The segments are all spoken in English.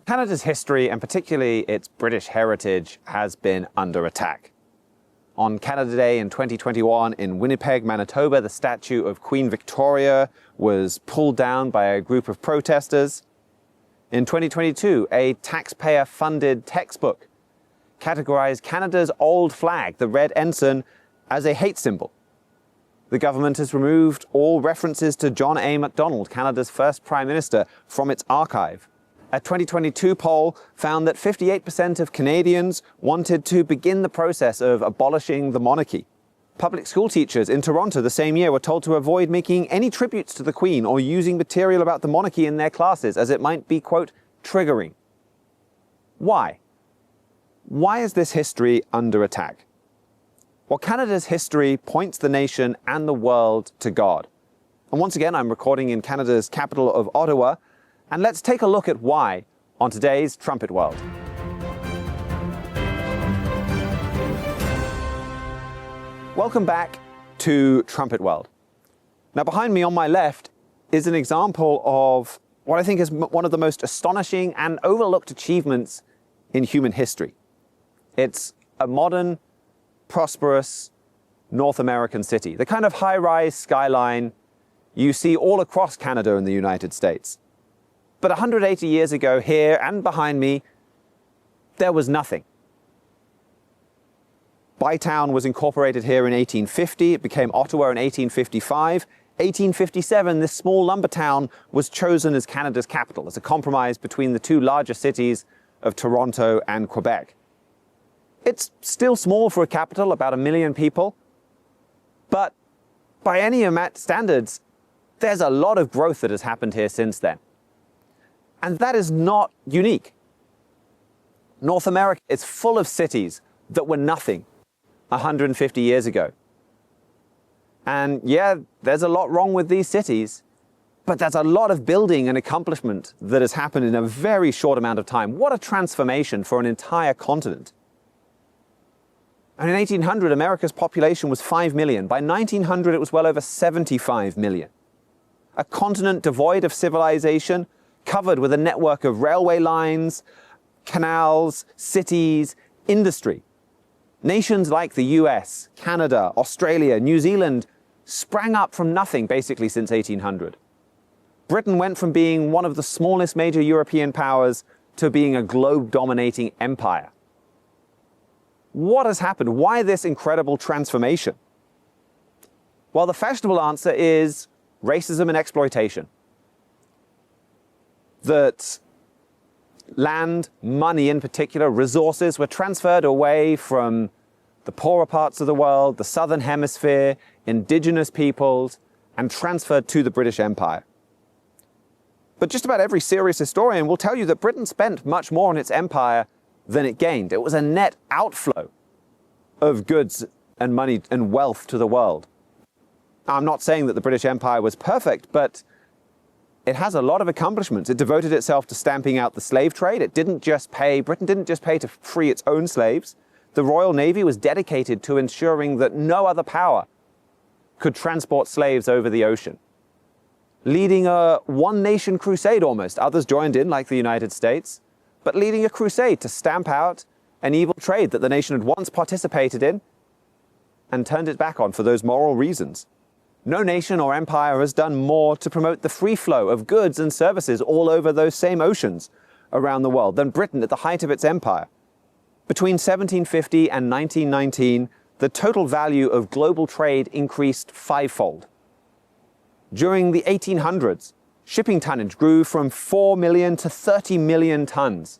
Canada's history, and particularly its British heritage, has been under attack. On Canada Day in 2021 in Winnipeg, Manitoba, the statue of Queen Victoria was pulled down by a group of protesters. In 2022, a taxpayer-funded textbook categorized Canada's old flag, the red ensign, as a hate symbol. The government has removed all references to John A. Macdonald, Canada's first Prime Minister, from its archive. A 2022 poll found that 58% of Canadians wanted to begin the process of abolishing the monarchy. Public school teachers in Toronto the same year were told to avoid making any tributes to the Queen or using material about the monarchy in their classes, as it might be, quote, triggering. Why? Why is this history under attack? Well, Canada's history points the nation and the world to God. And once again, I'm recording in Canada's capital of Ottawa, and let's take a look at why on today's Trumpet World. Welcome back to Trumpet World. Now, behind me on my left is an example of what I think is one of the most astonishing and overlooked achievements in human history. It's a modern, prosperous North American city, the kind of high-rise skyline you see all across Canada and the United States. But 180 years ago, here and behind me, there was nothing. Bytown was incorporated here in 1850. It became Ottawa in 1855. 1857, this small lumber town was chosen as Canada's capital, as a compromise between the two larger cities of Toronto and Quebec. It's still small for a capital, about 1 million people. But by any standards, there's a lot of growth that has happened here since then. And that is not unique. North America is full of cities that were nothing 150 years ago. And yeah, there's a lot wrong with these cities, but there's a lot of building and accomplishment that has happened in a very short amount of time. What a transformation for an entire continent. And in 1800, America's population was 5 million. By 1900, it was well over 75 million. A continent devoid of civilization, covered with a network of railway lines, canals, cities, industry. Nations like the US, Canada, Australia, New Zealand sprang up from nothing basically since 1800. Britain went from being one of the smallest major European powers to being a globe-dominating empire. What has happened? Why this incredible transformation? Well, the fashionable answer is racism and exploitation. That land, money in particular, resources were transferred away from the poorer parts of the world, the southern hemisphere, indigenous peoples, and transferred to the British Empire. But just about every serious historian will tell you that Britain spent much more on its empire than it gained. It was a net outflow of goods and money and wealth to the world. I'm not saying that the British Empire was perfect, but it has a lot of accomplishments. It devoted itself to stamping out the slave trade. Britain didn't just pay to free its own slaves. The Royal Navy was dedicated to ensuring that no other power could transport slaves over the ocean. Leading a one-nation crusade almost. Others joined in, like the United States, but leading a crusade to stamp out an evil trade that the nation had once participated in and turned it back on for those moral reasons. No nation or empire has done more to promote the free flow of goods and services all over those same oceans around the world than Britain at the height of its empire. Between 1750 and 1919, the total value of global trade increased fivefold. During the 1800s, shipping tonnage grew from 4 million to 30 million tons,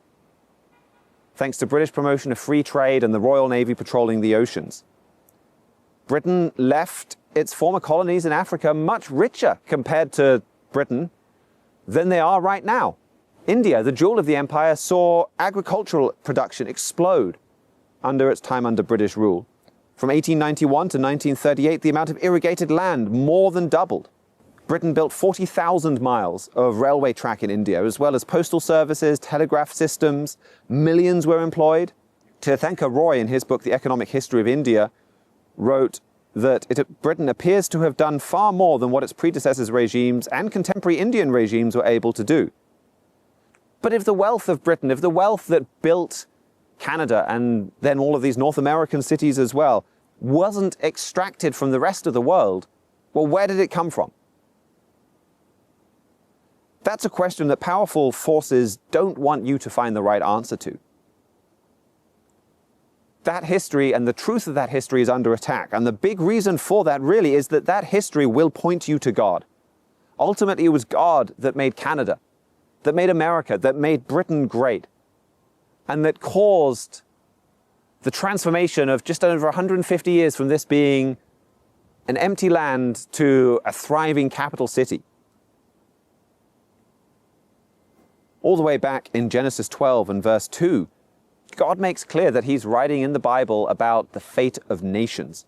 thanks to British promotion of free trade and the Royal Navy patrolling the oceans. Britain left its former colonies in Africa much richer compared to Britain than they are right now. India, the jewel of the empire, saw agricultural production explode under its time under British rule. From 1891 to 1938, the amount of irrigated land more than doubled. Britain built 40,000 miles of railway track in India, as well as postal services, telegraph systems. Millions were employed. Tirthankar Roy, in his book, The Economic History of India, wrote that Britain appears to have done far more than what its predecessors' regimes and contemporary Indian regimes were able to do. But if the wealth of Britain, if the wealth that built Canada and then all of these North American cities as well, wasn't extracted from the rest of the world, well, where did it come from? That's a question that powerful forces don't want you to find the right answer to. That history and the truth of that history is under attack. And the big reason for that really is that that history will point you to God. Ultimately, it was God that made Canada, that made America, that made Britain great, and that caused the transformation of just over 150 years from this being an empty land to a thriving capital city. All the way back in Genesis 12 and verse 2, God makes clear that he's writing in the Bible about the fate of nations.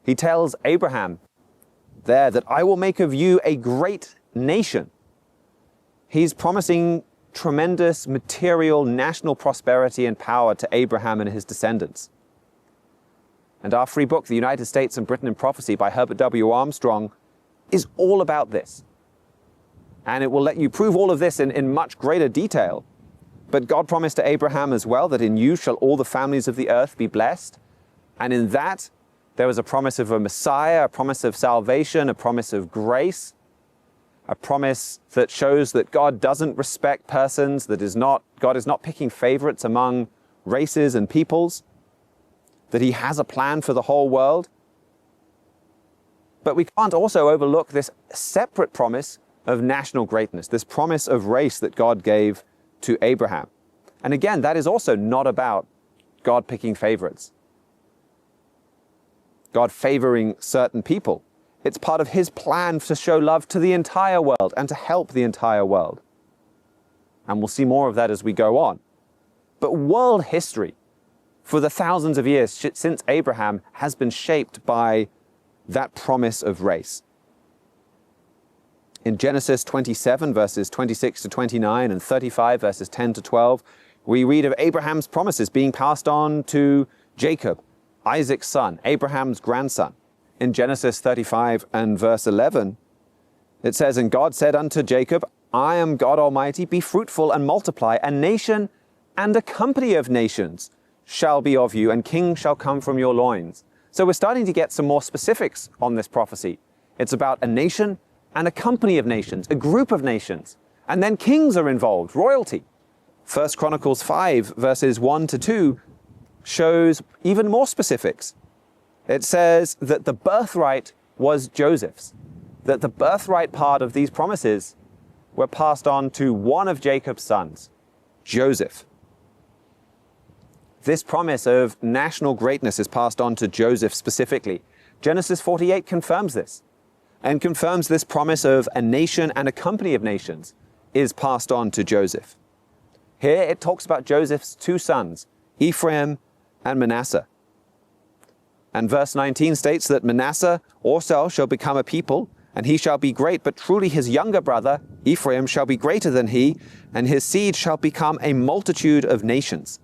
He tells Abraham there that I will make of you a great nation. He's promising tremendous material national prosperity and power to Abraham and his descendants. And our free book, The United States and Britain in Prophecy by Herbert W. Armstrong, is all about this. And it will let you prove all of this in much greater detail. But God promised to Abraham as well that in you shall all the families of the earth be blessed. And in that, there was a promise of a Messiah, a promise of salvation, a promise of grace, a promise that shows that God doesn't respect persons, God is not picking favorites among races and peoples, that he has a plan for the whole world. But we can't also overlook this separate promise of national greatness, this promise of race that God gave to Abraham. And again, that is also not about God picking favorites, God favoring certain people. It's part of his plan to show love to the entire world and to help the entire world. And we'll see more of that as we go on. But world history, for the thousands of years since Abraham, has been shaped by that promise of race. In Genesis 27, verses 26 to 29, and 35, verses 10 to 12, we read of Abraham's promises being passed on to Jacob, Isaac's son, Abraham's grandson. In Genesis 35 and verse 11, it says, And God said unto Jacob, I am God Almighty, be fruitful and multiply, a nation and a company of nations shall be of you, and kings shall come from your loins. So we're starting to get some more specifics on this prophecy. It's about a nation and a company of nations, a group of nations. And then kings are involved, royalty. 1 Chronicles 5, verses 1 to 2, shows even more specifics. It says that the birthright was Joseph's, that the birthright part of these promises were passed on to one of Jacob's sons, Joseph. This promise of national greatness is passed on to Joseph specifically. Genesis 48 confirms this, and confirms this promise of a nation and a company of nations is passed on to Joseph. Here it talks about Joseph's two sons, Ephraim and Manasseh. And verse 19 states that Manasseh also shall become a people, and he shall be great, but truly his younger brother, Ephraim, shall be greater than he, and his seed shall become a multitude of nations.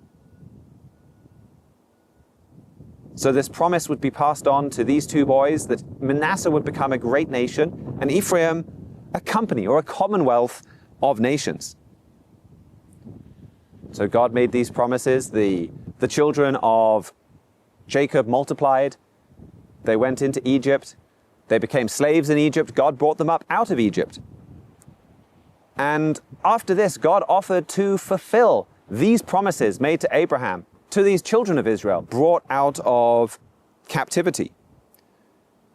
So this promise would be passed on to these two boys, that Manasseh would become a great nation, and Ephraim a company or a commonwealth of nations. So God made these promises. The children of Jacob multiplied. They went into Egypt. They became slaves in Egypt. God brought them up out of Egypt. And after this, God offered to fulfill these promises made to Abraham, to these children of Israel, brought out of captivity.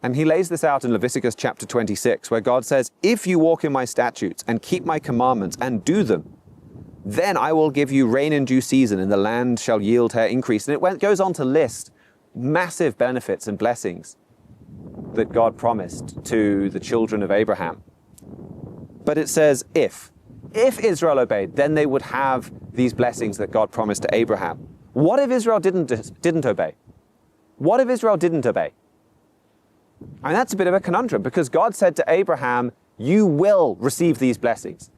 And he lays this out in Leviticus chapter 26, where God says, If you walk in my statutes and keep my commandments and do them, then I will give you rain in due season, and the land shall yield her increase. And it goes on to list massive benefits and blessings that God promised to the children of Abraham. But it says, if Israel obeyed, then they would have these blessings that God promised to Abraham. What if Israel didn't obey? What if Israel didn't obey? And that's a bit of a conundrum, because God said to Abraham, you will receive these blessings.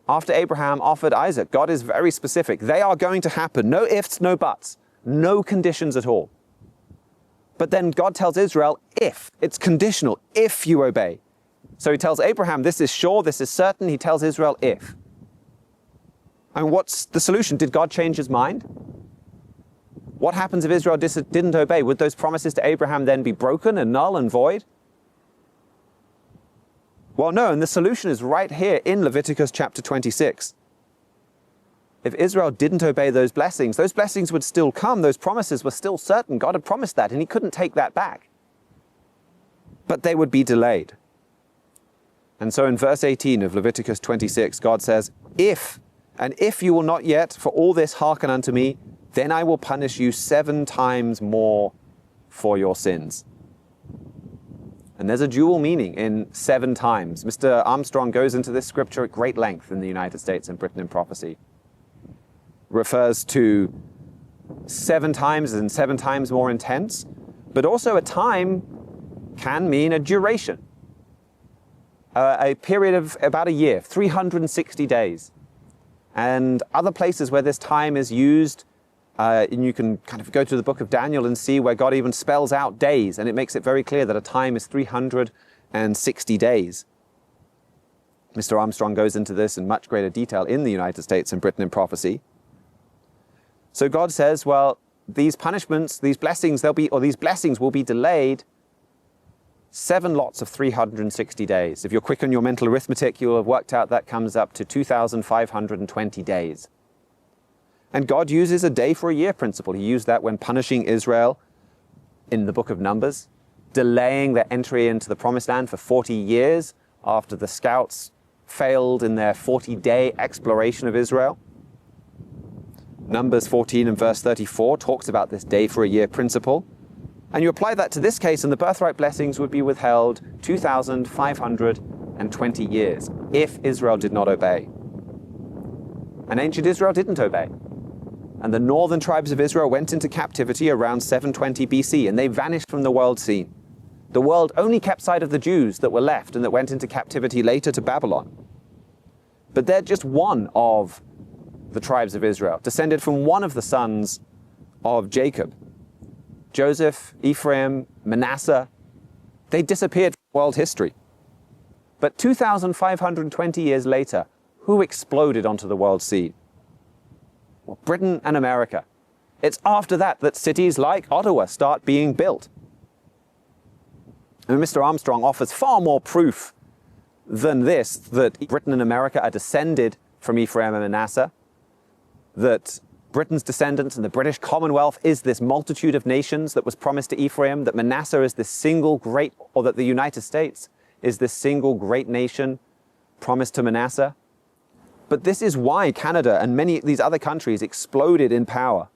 After Abraham offered Isaac, God is very specific. They are going to happen. No ifs, no buts, no conditions at all. But then God tells Israel, if. It's conditional, if you obey. So he tells Abraham, this is sure, this is certain. He tells Israel, if. And what's the solution? Did God change his mind? What happens if Israel didn't obey? Would those promises to Abraham then be broken and null and void? Well, no, and the solution is right here in Leviticus chapter 26. If Israel didn't obey those blessings would still come. Those promises were still certain. God had promised that, and he couldn't take that back. But they would be delayed. And so in verse 18 of Leviticus 26, God says, if you will not yet for all this hearken unto me, then I will punish you 7 times more for your sins. And there's a dual meaning in 7 times. Mr. Armstrong goes into this scripture at great length in the United States and Britain in Prophecy. Refers to 7 times and 7 times more intense, but also a time can mean a duration. A period of about a year, 360 days. And other places where this time is used, and you can kind of go to the book of Daniel and see where God even spells out days, and it makes it very clear that a time is 360 days. Mr. Armstrong goes into this in much greater detail in the United States and Britain in Prophecy. So God says, well, these punishments, these blessings, these blessings will be delayed 7 lots of 360 days. If you're quick on your mental arithmetic, you'll have worked out that comes up to 2,520 days. And God uses a day for a year principle. He used that when punishing Israel in the book of Numbers, delaying their entry into the promised land for 40 years after the scouts failed in their 40-day exploration of Israel. Numbers 14 and verse 34 talks about this day for a year principle. And you apply that to this case, and the birthright blessings would be withheld 2,520 years if Israel did not obey. And ancient Israel didn't obey. And the northern tribes of Israel went into captivity around 720 BC, and they vanished from the world scene. The world only kept sight of the Jews that were left and that went into captivity later to Babylon. But they're just one of the tribes of Israel, descended from one of the sons of Jacob. Joseph, Ephraim, Manasseh, they disappeared from world history. But 2,520 years later, who exploded onto the world scene? Well, Britain and America. It's after that that cities like Ottawa start being built. And Mr. Armstrong offers far more proof than this, that Britain and America are descended from Ephraim and Manasseh, that Britain's descendants and the British Commonwealth is this multitude of nations that was promised to Ephraim, that Manasseh is this single great, or that the United States is this single great nation promised to Manasseh. But this is why Canada and many of these other countries exploded in power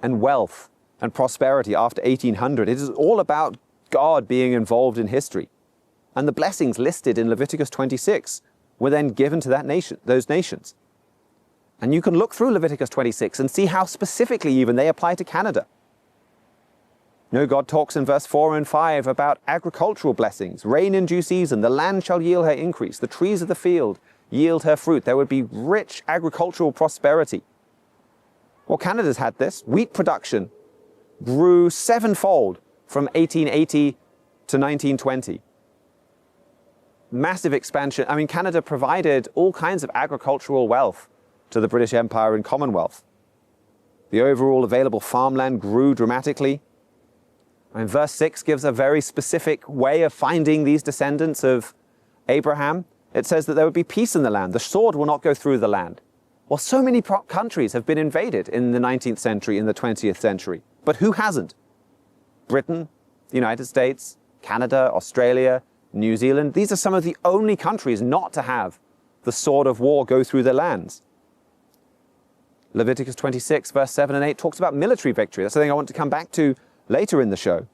and wealth and prosperity after 1800. It is all about God being involved in history. And the blessings listed in Leviticus 26 were then given to that nation, those nations. And you can look through Leviticus 26 and see how specifically even they apply to Canada. You know, God talks in verse 4 and 5 about agricultural blessings. Rain in due season, the land shall yield her increase, the trees of the field yield her fruit. There would be rich agricultural prosperity. Well, Canada's had this. Wheat production grew 7-fold from 1880 to 1920. Massive expansion. I mean, Canada provided all kinds of agricultural wealth to the British Empire and Commonwealth. The overall available farmland grew dramatically. And verse 6 gives a very specific way of finding these descendants of Abraham. It says that there would be peace in the land. The sword will not go through the land. Well, so many countries have been invaded in the 19th century, in the 20th century. But who hasn't? Britain, the United States, Canada, Australia, New Zealand. These are some of the only countries not to have the sword of war go through their lands. Leviticus 26, verse 7 and 8 talks about military victory. That's something I want to come back to later in the show.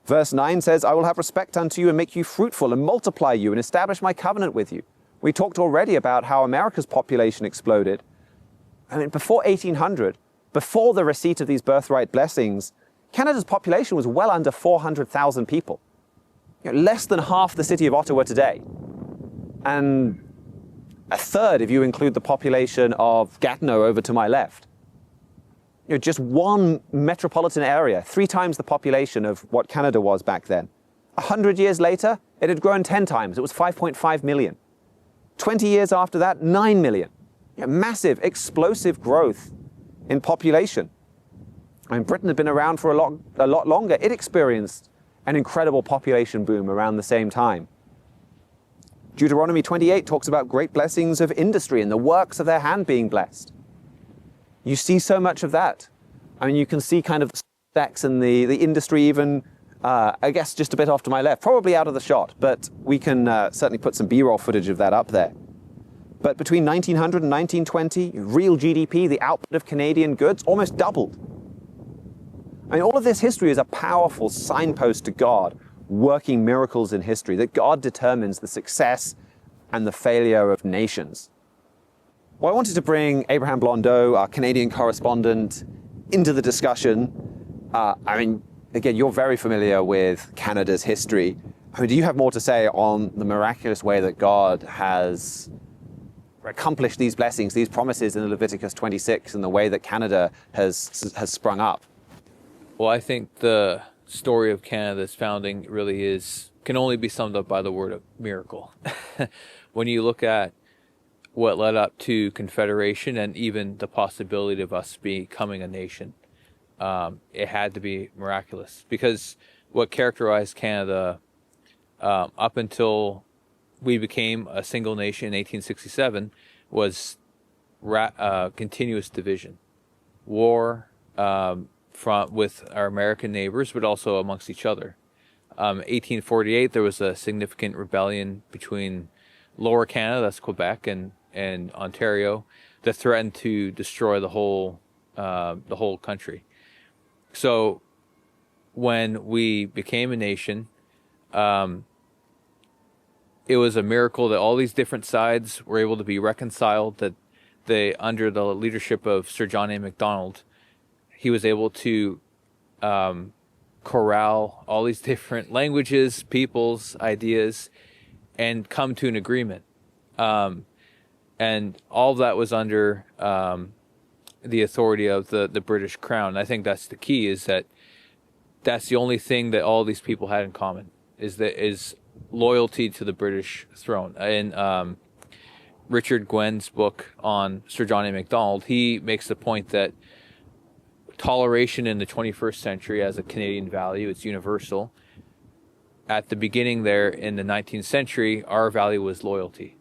Verse 9 says, I will have respect unto you and make you fruitful and multiply you and establish my covenant with you. We talked already about how America's population exploded. I mean, before 1800, before the receipt of these birthright blessings, Canada's population was well under 400,000 people. You know, less than half the city of Ottawa today. And a third if you include the population of Gatineau over to my left. You know, just one metropolitan area, 3 times the population of what Canada was back then. 100 years later, it had grown 10 times. It was 5.5 million. 20 years after that, 9 million. massive, explosive growth in population. I mean, Britain had been around for a lot longer. It experienced an incredible population boom around the same time. Deuteronomy 28 talks about great blessings of industry and the works of their hand being blessed. You see so much of that. I mean, you can see kind of the sex and the industry even, I guess, just a bit off to my left, probably out of the shot, but we can certainly put some B-roll footage of that up there. But between 1900 and 1920, real GDP, the output of Canadian goods, almost doubled. I mean, all of this history is a powerful signpost to God working miracles in history, that God determines the success and the failure of nations. Well, I wanted to bring Abraham Blondeau, our Canadian correspondent, into the discussion. I mean, again, you're very familiar with Canada's history. I mean, do you have more to say on the miraculous way that God has accomplished these blessings, these promises in Leviticus 26, and the way that Canada has sprung up? Well, I think the story of Canada's founding really can only be summed up by the word of miracle. When you look at what led up to Confederation and even the possibility of us becoming a nation, it had to be miraculous, because what characterized Canada up until we became a single nation in 1867 was continuous division, war, with our American neighbors, but also amongst each other. 1848, there was a significant rebellion between Lower Canada, that's Quebec, and Ontario, that threatened to destroy the whole country. So when we became a nation, it was a miracle that all these different sides were able to be reconciled, that under the leadership of Sir John A. Macdonald, he was able to corral all these different languages, peoples, ideas, and come to an agreement. And all of that was under the authority of the British Crown. I think that's the key, is that's the only thing that all these people had in common, is loyalty to the British throne. In Richard Gwen's book on Sir John A. Macdonald, he makes the point that toleration in the 21st century as a Canadian value, it's universal. At the beginning there in the 19th century, our value was loyalty.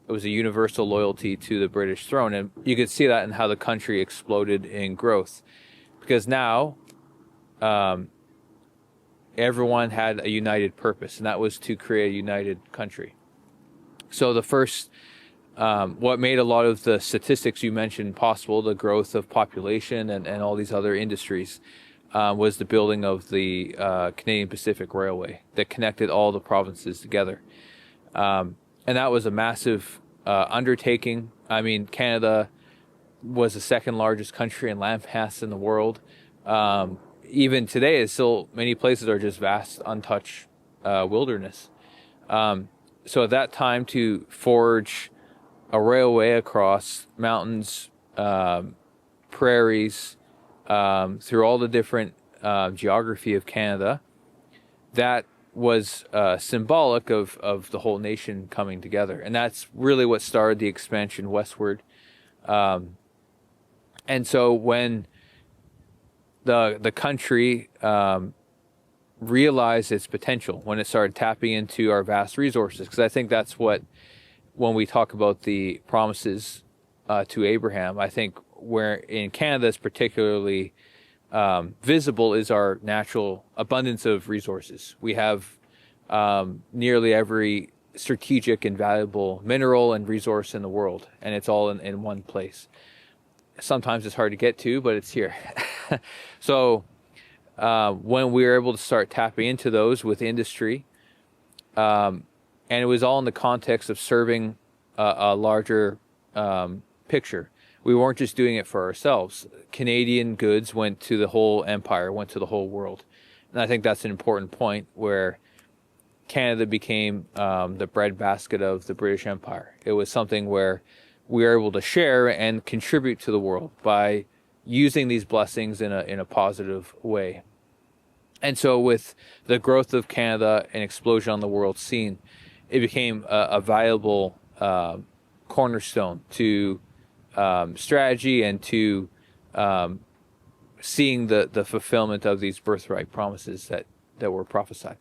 It was a universal loyalty to the British throne. And you could see that in how the country exploded in growth. Because now, everyone had a united purpose, and that was to create a united country. So the first, what made a lot of the statistics you mentioned possible, the growth of population and all these other industries, was the building of the Canadian Pacific Railway that connected all the provinces together. And that was a massive undertaking. I mean, Canada was the second largest country in landmass in the world. Even today, it's still, many places are just vast, untouched wilderness. So at that time, to forge a railway across mountains, prairies, through all the different geography of Canada, that was symbolic of the whole nation coming together. And that's really what started the expansion westward. And so when the country realized its potential, when it started tapping into our vast resources, because I think that's what, when we talk about the promises to Abraham, I think where in Canada is particularly visible is our natural abundance of resources. We have nearly every strategic and valuable mineral and resource in the world, and it's all in one place. Sometimes it's hard to get to, but it's here. So when we were able to start tapping into those with industry, and it was all in the context of serving a larger picture. We weren't just doing it for ourselves. Canadian goods went to the whole empire, went to the whole world. And I think that's an important point, where Canada became the breadbasket of the British Empire. It was something where we were able to share and contribute to the world by using these blessings in a positive way. And so with the growth of Canada and explosion on the world scene, it became a viable cornerstone to strategy and to seeing the fulfillment of these birthright promises that were prophesied.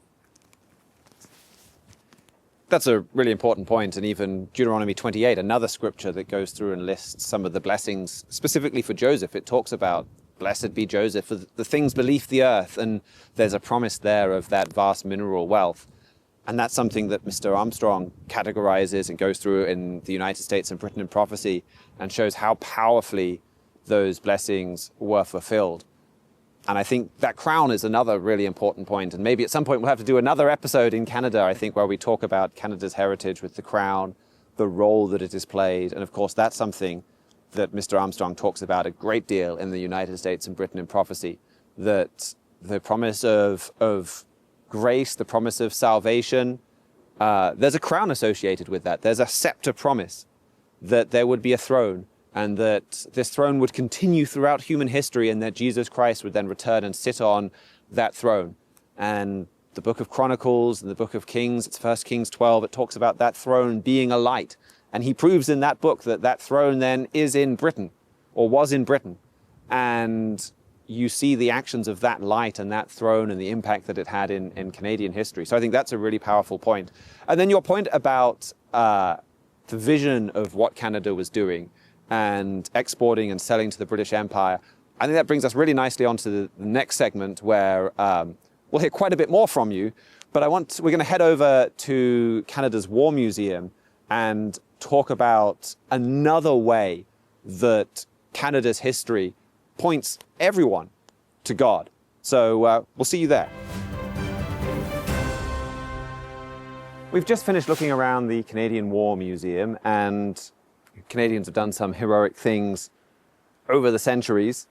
That's a really important point, and even Deuteronomy 28, another scripture that goes through and lists some of the blessings specifically for Joseph. It talks about, blessed be Joseph, for the things beneath the earth, and there's a promise there of that vast mineral wealth. And that's something that Mr. Armstrong categorizes and goes through in the United States and Britain in prophecy, and shows how powerfully those blessings were fulfilled. And I think that crown is another really important point. And maybe at some point we'll have to do another episode in Canada, I think, where we talk about Canada's heritage with the crown, the role that it has played. And of course, that's something that Mr. Armstrong talks about a great deal in the United States and Britain in prophecy, that the promise of grace, the promise of salvation, there's a crown associated with that. There's a scepter promise that there would be a throne, and that this throne would continue throughout human history, and that Jesus Christ would then return and sit on that throne. And the book of Chronicles and the book of Kings, it's 1 Kings 12, it talks about that throne being a light. And he proves in that book that that throne then is in Britain, or was in Britain. And you see the actions of that light and that throne and the impact that it had in Canadian history. So I think that's a really powerful point. And then your point about the vision of what Canada was doing and exporting and selling to the British Empire, I think that brings us really nicely onto the next segment, where we'll hear quite a bit more from you. But we're going to head over to Canada's War Museum and talk about another way that Canada's history points everyone to God. So we'll see you there. We've just finished looking around the Canadian War Museum, and Canadians have done some heroic things over the centuries.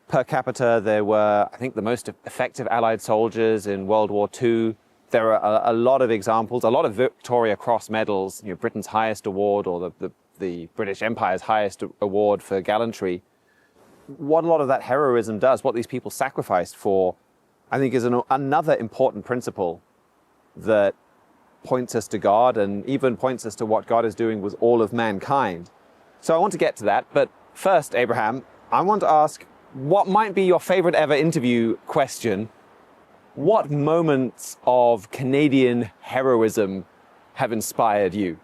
Per capita, they were, I think, the most effective Allied soldiers in World War II. There are a lot of examples, a lot of Victoria Cross medals, Britain's highest award, or the British Empire's highest award for gallantry. What a lot of that heroism does, what these people sacrificed for, I think is another important principle that points us to God, and even points us to what God is doing with all of mankind. So I want to get to that, but first, Abraham, I want to ask, what might be your favorite ever interview question? What moments of Canadian heroism have inspired you?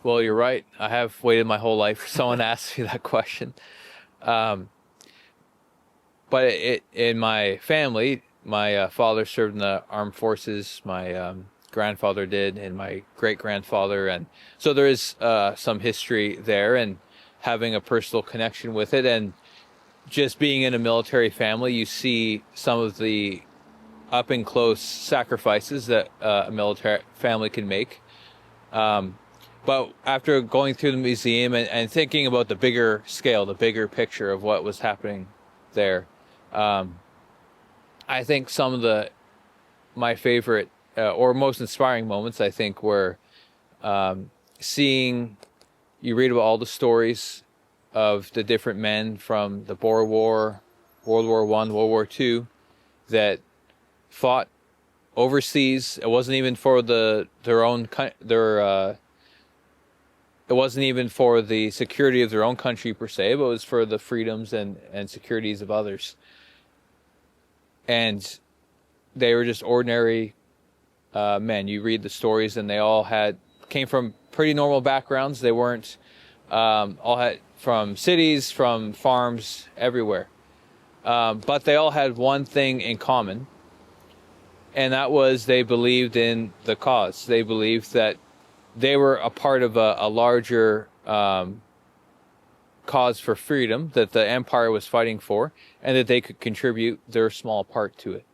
Well, you're right. I have waited my whole life for someone to ask me that question. But in my family, my father served in the armed forces. My grandfather did, and my great-grandfather. And so there is some history there, and having a personal connection with it. And just being in a military family, you see some of the up-and-close sacrifices that a military family can make. But after going through the museum and thinking about the bigger scale, the bigger picture of what was happening there, I think some of my favorite or most inspiring moments, I think, were seeing, you read about all the stories of the different men from the Boer War, World War I, World War II, that fought overseas. It wasn't even for it wasn't even for the security of their own country per se, but it was for the freedoms and securities of others. And they were just ordinary men. You read the stories, and they all came from pretty normal backgrounds. They weren't all had from cities, from farms, everywhere. But they all had one thing in common, and that was they believed in the cause. They believed that they were a part of a larger cause for freedom that the empire was fighting for, and that they could contribute their small part to it.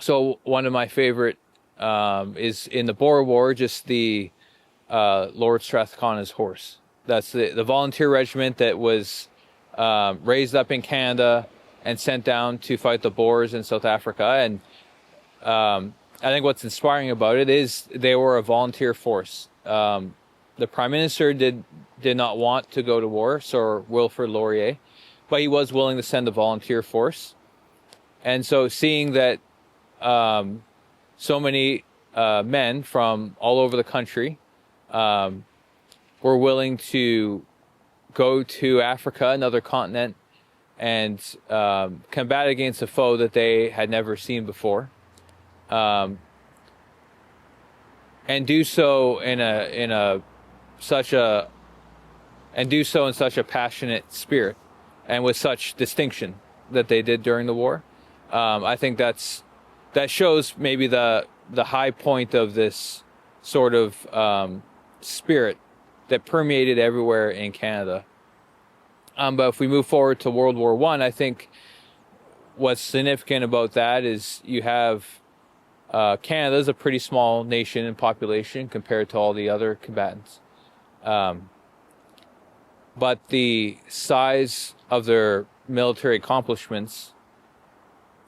So one of my favorite is in the Boer War, just the Lord Strathconna's horse. That's the volunteer regiment that was raised up in Canada and sent down to fight the Boers in South Africa. And I think what's inspiring about it is they were a volunteer force. The Prime Minister did not want to go to war, Sir Wilfrid Laurier, but he was willing to send a volunteer force. And so seeing that so many men from all over the country were willing to go to Africa, another continent, and combat against a foe that they had never seen before, and do so in such a passionate spirit, and with such distinction that they did during the war. I think that shows maybe the high point of this sort of spirit that permeated everywhere in Canada. But if we move forward to World War I, I think what's significant about that is you have Canada's a pretty small nation in population compared to all the other combatants. But the size of their military accomplishments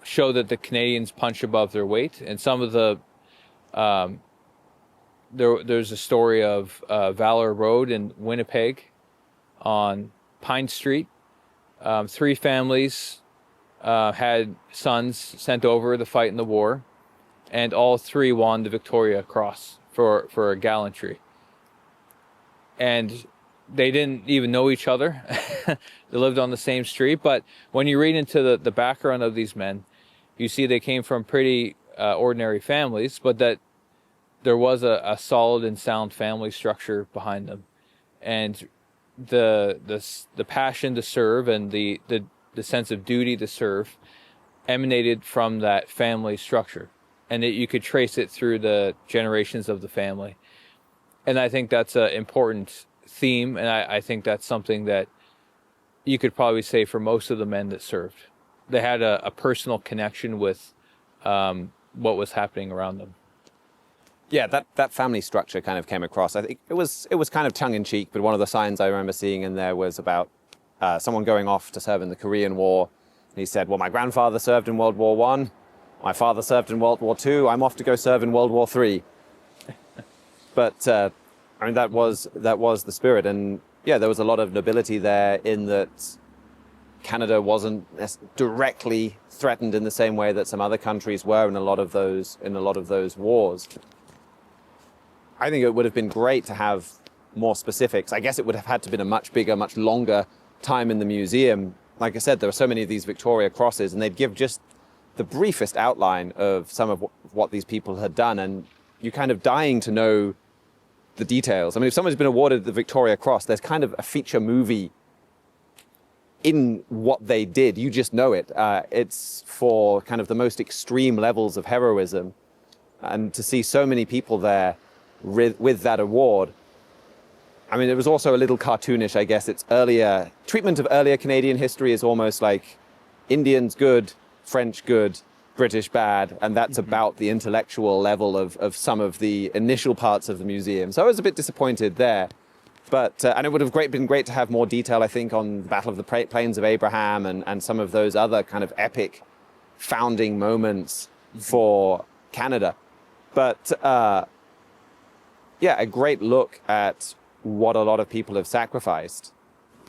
show that the Canadians punch above their weight. And some of the there's a story of Valor Road in Winnipeg on Pine Street. 3 families had sons sent over to fight in the war, and all 3 won the Victoria Cross for gallantry. And they didn't even know each other. They lived on the same street. But when you read into the background of these men, you see they came from pretty ordinary families, but that there was a solid and sound family structure behind them. And the passion to serve and the sense of duty to serve emanated from that family structure. And you could trace it through the generations of the family. And I think that's an important theme, and I think that's something that you could probably say for most of the men that served. They had a personal connection with what was happening around them. Yeah, that family structure kind of came across. I think it was kind of tongue-in-cheek, but one of the signs I remember seeing in there was about someone going off to serve in the Korean War. And he said, well, my grandfather served in World War I, my father served in World War II, I'm off to go serve in World War III. But I mean, that was the spirit. And yeah, there was a lot of nobility there in that Canada wasn't directly threatened in the same way that some other countries were in a lot of those wars. I think it would have been great to have more specifics. I guess it would have had to have been a much bigger, much longer time in the museum. Like I said, there were so many of these Victoria Crosses, and they'd give just the briefest outline of some of what these people had done, and you're kind of dying to know the details. I mean, if someone's been awarded the Victoria Cross, there's kind of a feature movie in what they did. You just know it. It's for kind of the most extreme levels of heroism, and to see so many people there with that award. I mean, it was also a little cartoonish, I guess. Its earlier treatment of earlier Canadian history is almost like Indians good, French good, British bad, and that's about the intellectual level of some of the initial parts of the museum. So I was a bit disappointed there. But and it would have been great to have more detail, I think, on the Battle of the Plains of Abraham and some of those other kind of epic founding moments for Canada. But yeah, a great look at what a lot of people have sacrificed.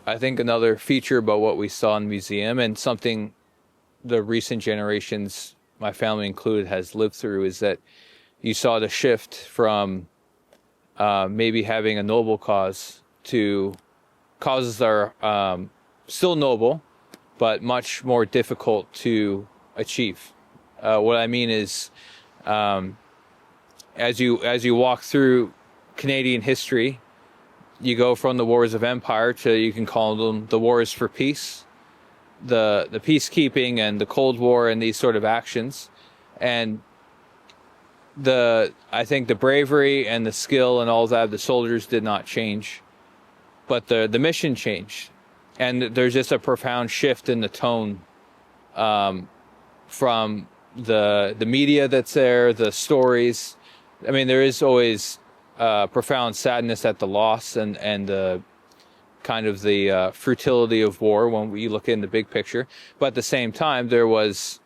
I think another feature about what we saw in the museum, and something the recent generations, my family included, has lived through, is that you saw the shift from maybe having a noble cause to causes that are still noble, but much more difficult to achieve. What I mean is, as you walk through Canadian history, you go from the wars of empire to, you can call them the wars for peace, the peacekeeping and the Cold War and these sort of actions. And I think the bravery and the skill and all that of the soldiers did not change, but the mission changed. And there's just a profound shift in the tone from the media that's there, the stories. I mean, there is always profound sadness at the loss and the kind of the futility of war when we look in the big picture. But at the same time, there was,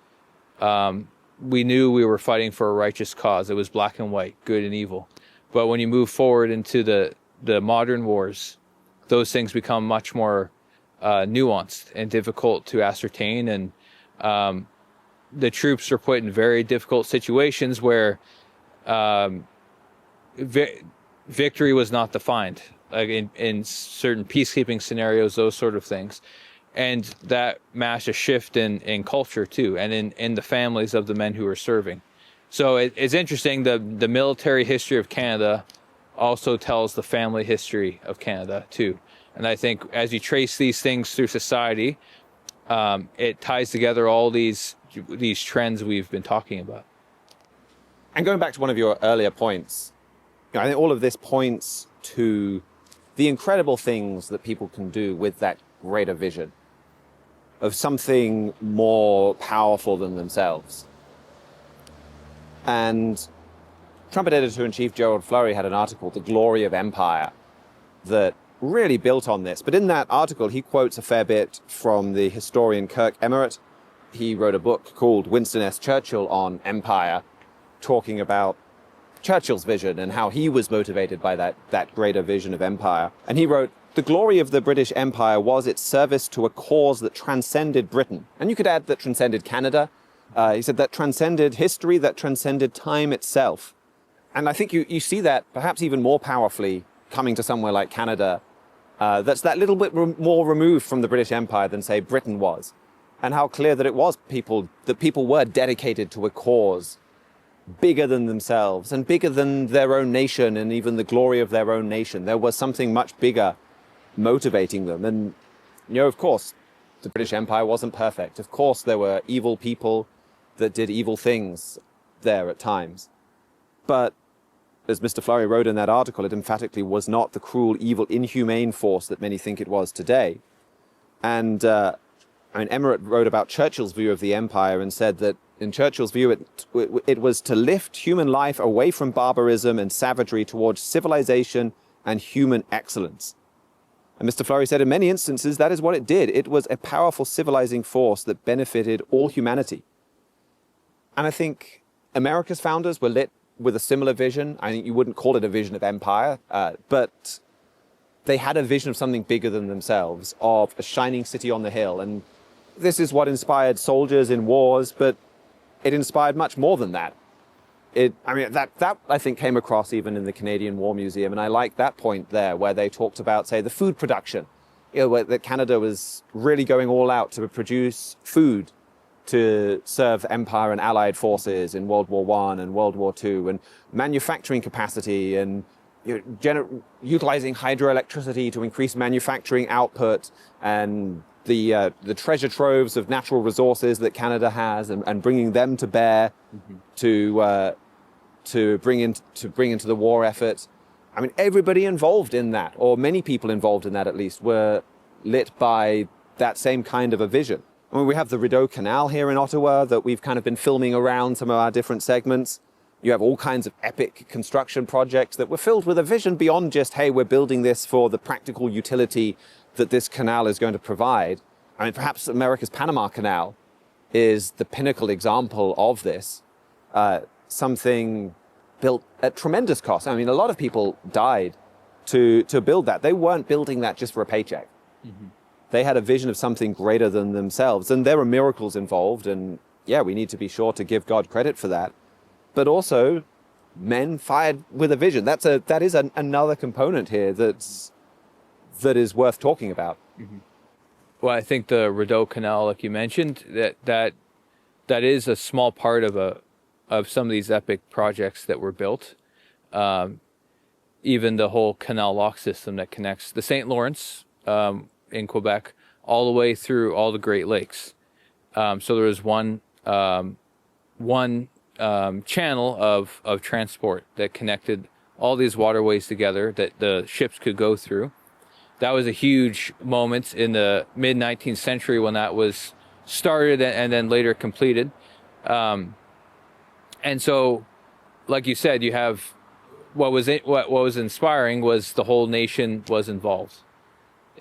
we knew we were fighting for a righteous cause. It was black and white, good and evil. But when you move forward into the modern wars, those things become much more nuanced and difficult to ascertain. And the troops are put in very difficult situations where victory was not defined. like in certain peacekeeping scenarios, those sort of things. And that matched a shift in culture too, and in the families of the men who were serving. So it's interesting, the military history of Canada also tells the family history of Canada too. And I think as you trace these things through society, it ties together all these trends we've been talking about. And going back to one of your earlier points, I think all of this points to the incredible things that people can do with that greater vision of something more powerful than themselves. And Trumpet Editor-in-Chief Gerald Flurry had an article, The Glory of Empire, that really built on this. But in that article, he quotes a fair bit from the historian Kirk Emmeret. He wrote a book called Winston S. Churchill on Empire, talking about Churchill's vision and how he was motivated by that greater vision of empire. And he wrote, "The glory of the British Empire was its service to a cause that transcended Britain." And you could add that transcended Canada. He said that transcended history, that transcended time itself. And I think you see that perhaps even more powerfully coming to somewhere like Canada, that's that little bit more removed from the British Empire than, say, Britain was. And how clear that it was that people were dedicated to a cause bigger than themselves and bigger than their own nation and even the glory of their own nation. There was something much bigger motivating them. And, of course, the British Empire wasn't perfect. Of course, there were evil people that did evil things there at times. But as Mr. Flurry wrote in that article, it emphatically was not the cruel, evil, inhumane force that many think it was today. And Emmeret wrote about Churchill's view of the empire and said that in Churchill's view, it was to lift human life away from barbarism and savagery towards civilization and human excellence. And Mr. Flurry said in many instances, that is what it did. It was a powerful civilizing force that benefited all humanity. And I think America's founders were lit with a similar vision. I think you wouldn't call it a vision of empire, but they had a vision of something bigger than themselves, of a shining city on the hill. And this is what inspired soldiers in wars, but it inspired much more than that. That I think came across even in the Canadian War Museum, and I like that point there where they talked about, say, the food production. That Canada was really going all out to produce food to serve Empire and Allied forces in World War I and World War II, and manufacturing capacity and utilizing hydroelectricity to increase manufacturing output, and the treasure troves of natural resources that Canada has, and bringing them to bear to bring into the war effort. I mean, everybody involved in that, or many people involved in that at least, were lit by that same kind of a vision. I mean, we have the Rideau Canal here in Ottawa that we've kind of been filming around some of our different segments. You have all kinds of epic construction projects that were filled with a vision beyond just, hey, we're building this for the practical utility that this canal is going to provide. I mean, perhaps America's Panama Canal is the pinnacle example of this. Something built at tremendous cost. I mean, a lot of people died to build that. They weren't building that just for a paycheck. Mm-hmm. They had a vision of something greater than themselves. And there were miracles involved. And yeah, we need to be sure to give God credit for that. But also, men fired with a vision. That is another component here that is worth talking about. Mm-hmm. Well, I think the Rideau Canal, like you mentioned, that is a small part of some of these epic projects that were built. Even the whole canal lock system that connects the St. Lawrence in Quebec all the way through all the Great Lakes. So there was one channel of transport that connected all these waterways together that the ships could go through. That was a huge moment in the mid-19th century when that was started and then later completed. And so, like you said, you have what was inspiring was the whole nation was involved.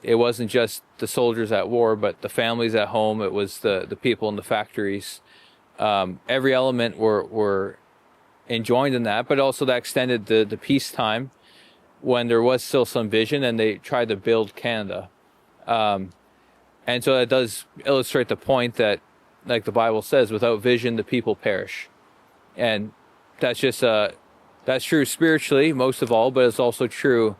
It wasn't just the soldiers at war, but the families at home. It was the people in the factories. Every element were enjoined in that, but also that extended the peacetime when there was still some vision and they tried to build Canada. And so that does illustrate the point that, like the Bible says, without vision, the people perish. And that's just, that's true spiritually, most of all, but it's also true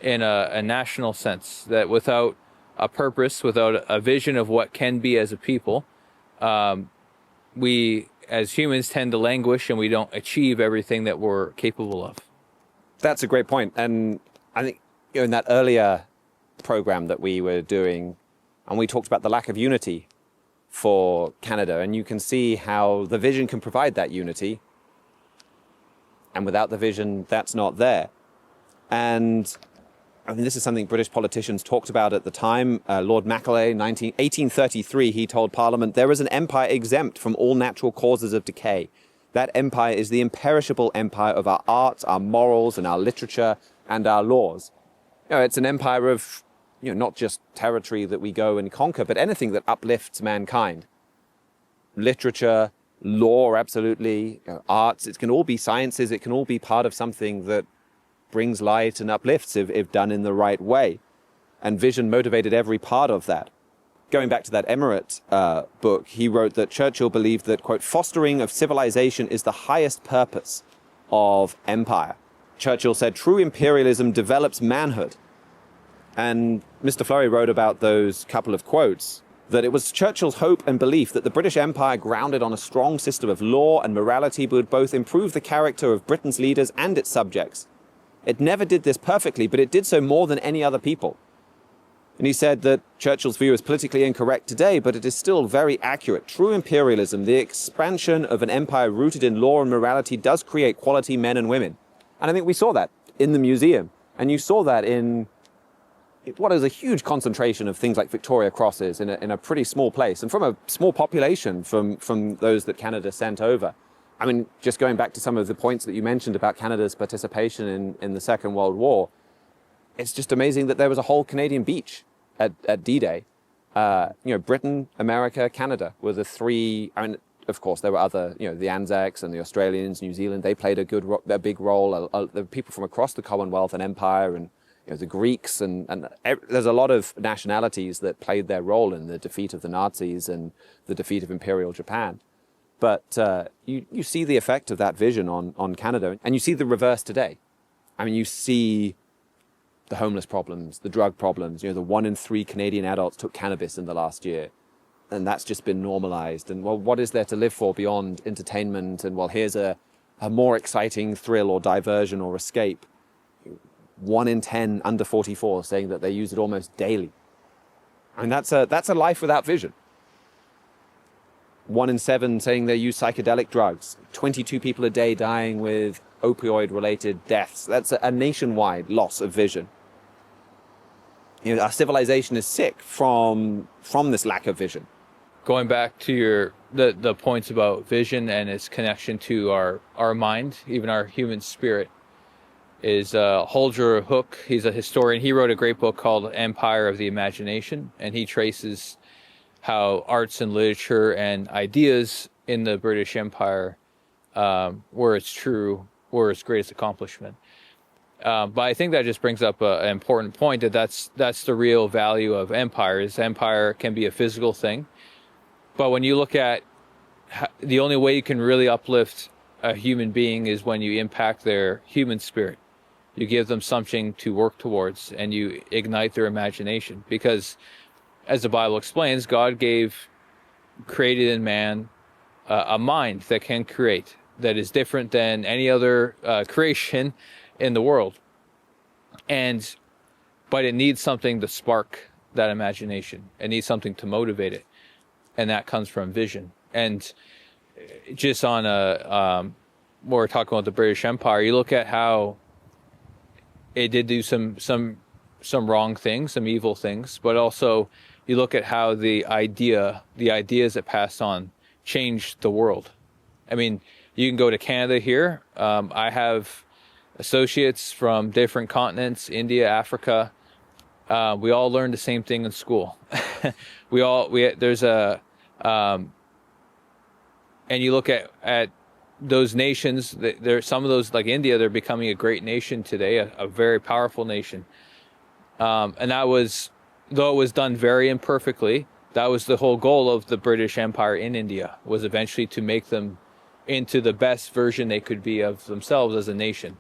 in a national sense, that without a purpose, without a vision of what can be as a people, we as humans tend to languish and we don't achieve everything that we're capable of. That's a great point. And I think in that earlier program that we were doing, and we talked about the lack of unity for Canada, and you can see how the vision can provide that unity, and without the vision, that's not there. And I mean, this is something British politicians talked about at the time. Lord Macaulay, 1833, he told Parliament, "There is an empire exempt from all natural causes of decay. That empire is the imperishable empire of our arts, our morals, and our literature, and our laws." It's an empire of, not just territory that we go and conquer, but anything that uplifts mankind. Literature, law, absolutely, arts, it can all be sciences, it can all be part of something that brings light and uplifts if done in the right way. And vision motivated every part of that. Going back to that Emirate book, he wrote that Churchill believed that, quote, "fostering of civilization is the highest purpose of empire." Churchill said, "True imperialism develops manhood." And Mr. Fleury wrote about those couple of quotes, that it was Churchill's hope and belief that the British Empire, grounded on a strong system of law and morality, would both improve the character of Britain's leaders and its subjects. It never did this perfectly, but it did so more than any other people. And he said that Churchill's view is politically incorrect today, but it is still very accurate. True imperialism, the expansion of an empire rooted in law and morality, does create quality men and women. And I think we saw that in the museum. And you saw that in what is a huge concentration of things like Victoria Crosses in a pretty small place, and from a small population from those that Canada sent over. I mean, just going back to some of the points that you mentioned about Canada's participation in the Second World War, it's just amazing that there was a whole Canadian beach at D-Day. Britain, America, Canada were the three. I mean, of course, there were other, the Anzacs and the Australians, New Zealand. They played a big role. There were people from across the Commonwealth and Empire, and the Greeks, and there's a lot of nationalities that played their role in the defeat of the Nazis and the defeat of Imperial Japan. But you see the effect of that vision on Canada, and you see the reverse today. I mean, you see the homeless problems, the drug problems. The 1 in 3 Canadian adults took cannabis in the last year, and that's just been normalized. And well, what is there to live for beyond entertainment? And well, here's a more exciting thrill or diversion or escape. 1 in 10 under 44 saying that they use it almost daily. I mean, that's a life without vision. 1 in 7 saying they use psychedelic drugs. 22 people a day dying with opioid-related deaths. That's a nationwide loss of vision. Our civilization is sick from this lack of vision. Going back to the points about vision and its connection to our mind, even our human spirit, is Holger Hook. He's a historian. He wrote a great book called Empire of the Imagination, and he traces how arts and literature and ideas in the British Empire were its greatest accomplishment. But I think that just brings up an important point, that's the real value of empire. Is empire can be a physical thing, but when you look at the only way you can really uplift a human being is when you impact their human spirit. You give them something to work towards, and you ignite their imagination. Because, as the Bible explains, God created in man a mind that can create, that is different than any other creation in the world. But it needs something to spark that imagination. It needs something to motivate it. And that comes from vision. And just on we're talking about the British Empire, you look at how it did do some wrong things, some evil things, but also you look at how the ideas that passed on changed the world. I mean, you can go to Canada here. I have associates from different continents, India, Africa. We all learn the same thing in school. And you look at those nations, there some of those, like India, they're becoming a great nation today, a very powerful nation. And that was, though it was done very imperfectly, that was the whole goal of the British Empire in India, was eventually to make them into the best version they could be of themselves as a nation.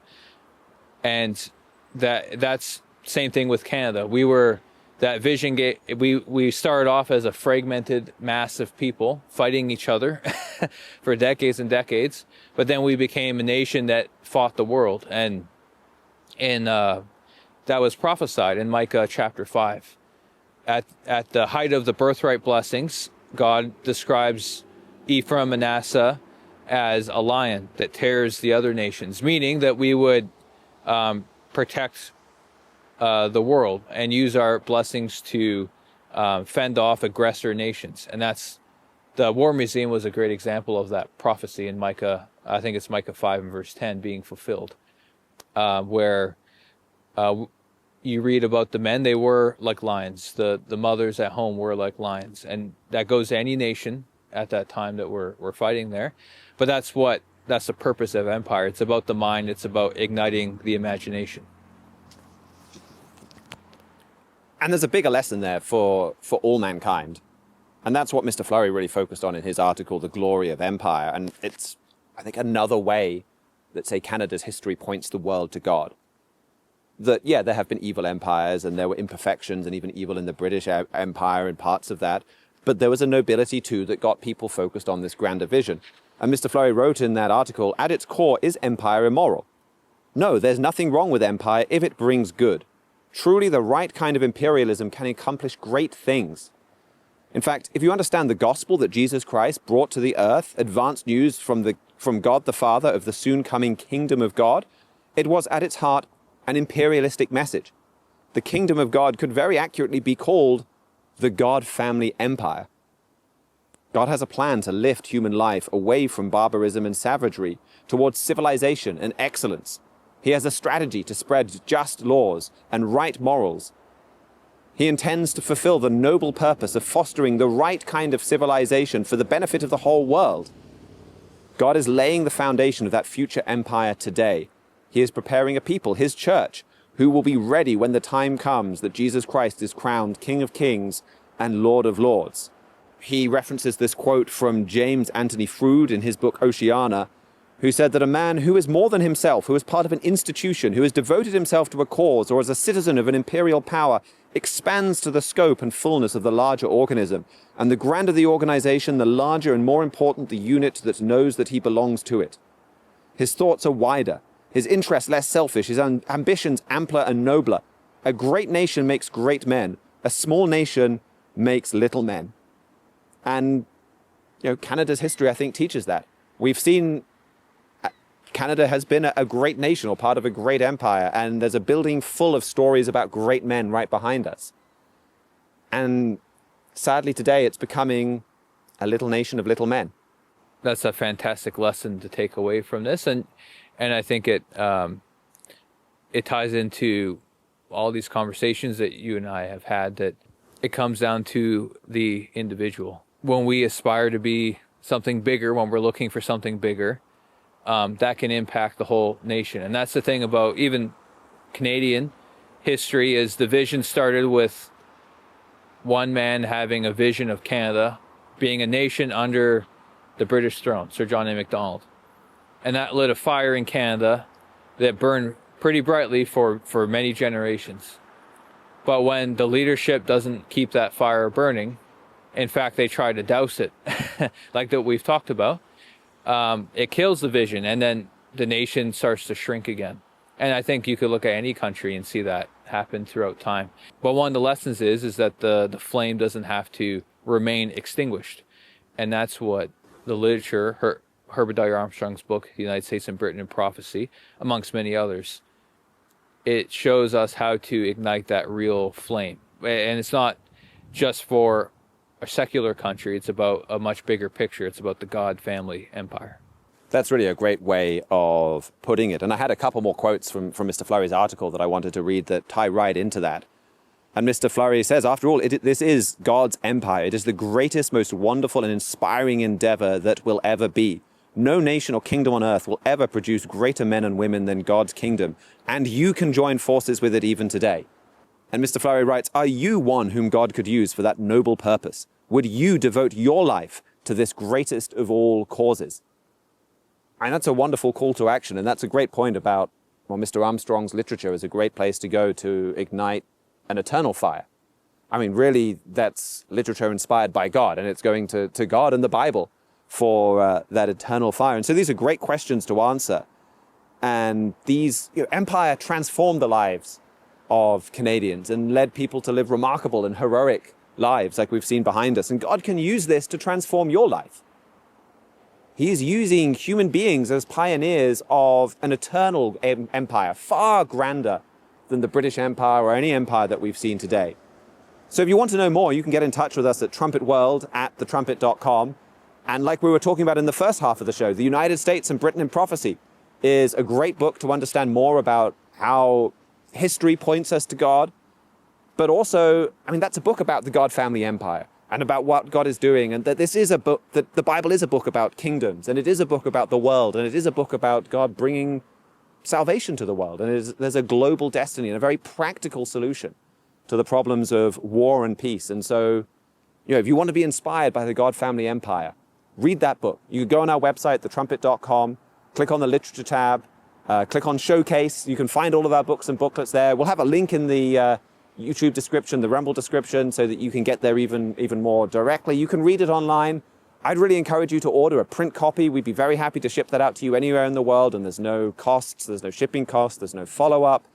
And that's same thing with Canada. We were that vision. We started off as a fragmented mass of people fighting each other for decades and decades, but then we became a nation that fought the world, and that was prophesied in Micah chapter 5. At the height of the birthright blessings, God describes Ephraim, Manasseh as a lion that tears the other nations, meaning that we would protect the world and use our blessings to fend off aggressor nations. And that's the War Museum was a great example of that prophecy in Micah. I think it's Micah 5 and verse 10 being fulfilled, where you read about the men, they were like lions. The mothers at home were like lions. And that goes to any nation at that time that we're fighting there. But that's the purpose of empire. It's about the mind. It's about igniting the imagination. And there's a bigger lesson there for all mankind. And that's what Mr. Fleury really focused on in his article, The Glory of Empire. And it's, I think, another way that, say, Canada's history points the world to God. That, yeah, there have been evil empires and there were imperfections and even evil in the British Empire and parts of that. But there was a nobility, too, that got people focused on this grander vision. And Mr. Fleury wrote in that article, at its core, is empire immoral? No, there's nothing wrong with empire if it brings good. Truly, the right kind of imperialism can accomplish great things. In fact, if you understand the gospel that Jesus Christ brought to the earth, advanced news from God the Father of the soon-coming kingdom of God, it was at its heart an imperialistic message. The kingdom of God could very accurately be called the God family empire. God has a plan to lift human life away from barbarism and savagery towards civilization and excellence. He has a strategy to spread just laws and right morals. He intends to fulfill the noble purpose of fostering the right kind of civilization for the benefit of the whole world. God is laying the foundation of that future empire today. He is preparing a people, his church, who will be ready when the time comes that Jesus Christ is crowned King of Kings and Lord of Lords. He references this quote from James Anthony Froude in his book Oceana, who said that a man who is more than himself, who is part of an institution, who has devoted himself to a cause or as a citizen of an imperial power, expands to the scope and fullness of the larger organism. And the grander the organization, the larger and more important the unit that knows that he belongs to it. His thoughts are wider, his interests less selfish, his ambitions ampler and nobler. A great nation makes great men. A small nation makes little men. And, Canada's history, I think, teaches that. We've seen Canada has been a great nation or part of a great empire, and there's a building full of stories about great men right behind us. And sadly today it's becoming a little nation of little men. That's a fantastic lesson to take away from this, and I think it ties into all these conversations that you and I have had, that it comes down to the individual. When we aspire to be something bigger, when we're looking for something bigger, that can impact the whole nation. And that's the thing about even Canadian history, is the vision started with one man having a vision of Canada being a nation under the British throne, Sir John A. Macdonald. And that lit a fire in Canada that burned pretty brightly for many generations. But when the leadership doesn't keep that fire burning, in fact, they try to douse it, like that we've talked about, it kills the vision, and then the nation starts to shrink again. And I think you could look at any country and see that happen throughout time. But one of the lessons is that the flame doesn't have to remain extinguished. And that's what the literature, Herbert W. Armstrong's book, The United States and Britain in Prophecy, amongst many others, it shows us how to ignite that real flame. And it's not just for a secular country, it's about a much bigger picture. It's about the God family empire. That's really a great way of putting it. And I had a couple more quotes from Mr. Fleury's article that I wanted to read that tie right into that. And Mr. Fleury says, after all, this is God's empire. It is the greatest, most wonderful and inspiring endeavor that will ever be. No nation or kingdom on earth will ever produce greater men and women than God's kingdom. And you can join forces with it even today. And Mr. Fleury writes, are you one whom God could use for that noble purpose? Would you devote your life to this greatest of all causes? And that's a wonderful call to action. And that's a great point about well, Mr. Armstrong's literature is a great place to go to ignite an eternal fire. I mean, really, that's literature inspired by God, and it's going to God and the Bible for that eternal fire. And so these are great questions to answer. And these empire transformed the lives of Canadians and led people to live remarkable and heroic lives like we've seen behind us. And God can use this to transform your life. He's using human beings as pioneers of an eternal empire, far grander than the British Empire or any empire that we've seen today. So if you want to know more, you can get in touch with us at trumpetworld@thetrumpet.com. And like we were talking about in the first half of the show, The United States and Britain in Prophecy is a great book to understand more about how history points us to God. But also, I mean, that's a book about the God family empire and about what God is doing. And that this is a book, that the Bible is a book about kingdoms, and it is a book about the world, and it is a book about God bringing salvation to the world. And there's a global destiny and a very practical solution to the problems of war and peace. And so, if you want to be inspired by the God family empire, read that book. You can go on our website, thetrumpet.com, click on the literature tab, click on showcase. You can find all of our books and booklets there. We'll have a link in the YouTube description, the Rumble description, so that you can get there even more directly. You can read it online. I'd really encourage you to order a print copy. We'd be very happy to ship that out to you anywhere in the world, and there's no costs, there's no shipping costs, there's no follow-up.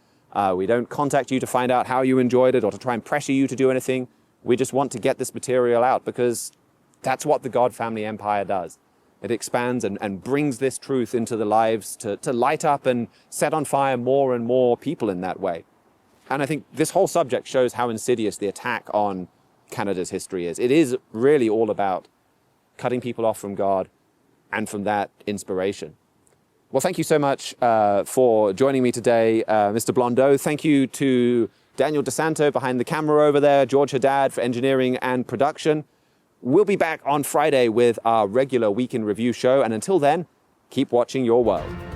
We don't contact you to find out how you enjoyed it or to try and pressure you to do anything. We just want to get this material out because that's what the God family empire does. It expands and brings this truth into the lives to light up and set on fire more and more people in that way. And I think this whole subject shows how insidious the attack on Canada's history is. It is really all about cutting people off from God and from that inspiration. Well, thank you so much for joining me today, Mr. Blondeau. Thank you to Daniel DeSanto behind the camera over there, George Haddad for engineering and production. We'll be back on Friday with our regular Week in Review show. And until then, keep watching your world.